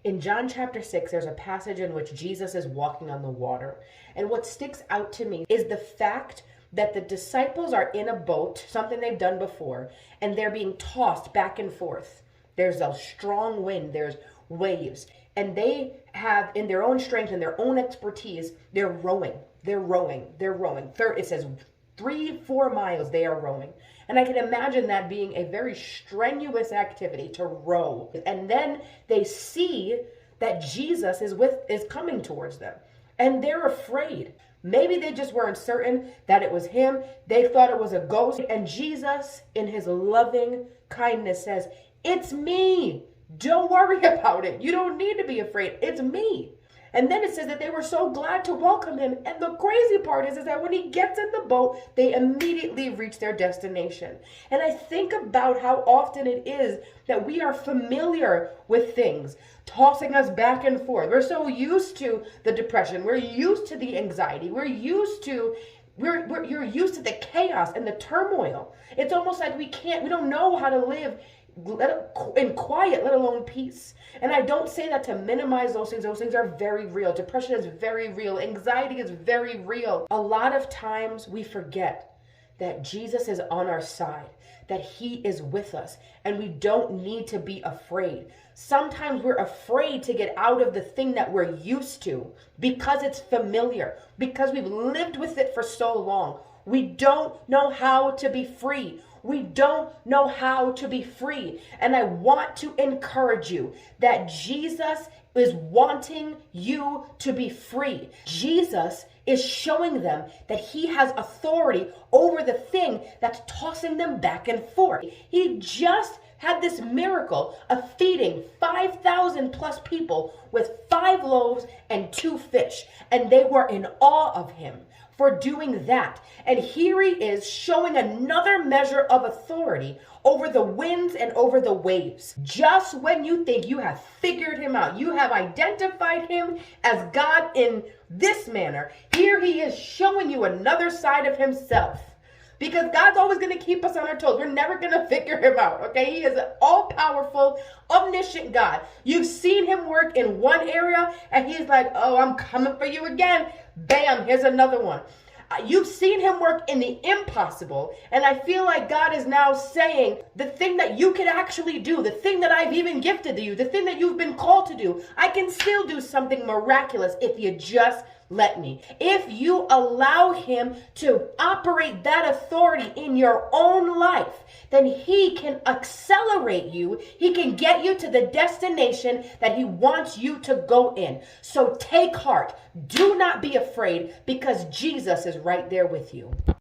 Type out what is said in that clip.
In John chapter 6, there's a passage in which Jesus is walking on the water. And what sticks out to me is the fact that the disciples are in a boat, something they've done before, and they're being tossed back and forth. There's a strong wind, there's waves, and they have, in their own strength and their own expertise, they're rowing. It says 3-4 miles they are rowing. And I can imagine that being a very strenuous activity to row. And then they see that Jesus is coming towards them. And they're afraid. Maybe they just weren't certain that it was him. They thought it was a ghost. And Jesus, in his loving kindness, says, "It's me. Don't worry about it. You don't need to be afraid. It's me." And then it says that they were so glad to welcome him. And the crazy part is that when he gets in the boat, they immediately reach their destination. And I think about how often it is that we are familiar with things tossing us back and forth. We're so used to the depression. We're used to the anxiety. You're used to the chaos and the turmoil. It's almost like we don't know how to live in quiet, let alone peace. And I don't say that to minimize those things. Those things are very real. Depression is very real. Anxiety is very real. A lot of times we forget that Jesus is on our side, that he is with us, and we don't need to be afraid. Sometimes we're afraid to get out of the thing that we're used to because it's familiar, because we've lived with it for so long. We don't know how to be free. We don't know how to be free. And I want to encourage you that Jesus is wanting you to be free. Jesus is showing them that he has authority over the thing that's tossing them back and forth. He just had this miracle of feeding 5,000 plus people with 5 loaves and 2 fish. And they were in awe of him for doing that. And here he is showing another measure of authority over the winds and over the waves. Just when you think you have figured him out, you have identified him as God in this manner, here he is showing you another side of himself. Because God's always going to keep us on our toes. We're never going to figure him out, okay? He is an all-powerful, omniscient God. You've seen him work in one area, and he's like, "Oh, I'm coming for you again." Bam, here's another one. You've seen him work in the impossible, and I feel like God is now saying, the thing that you could actually do, the thing that I've even gifted to you, the thing that you've been called to do, I can still do something miraculous if you just let me. If you allow him to operate that authority in your own life, then he can accelerate you. He can get you to the destination that he wants you to go in. So take heart. Do not be afraid, because Jesus is right there with you.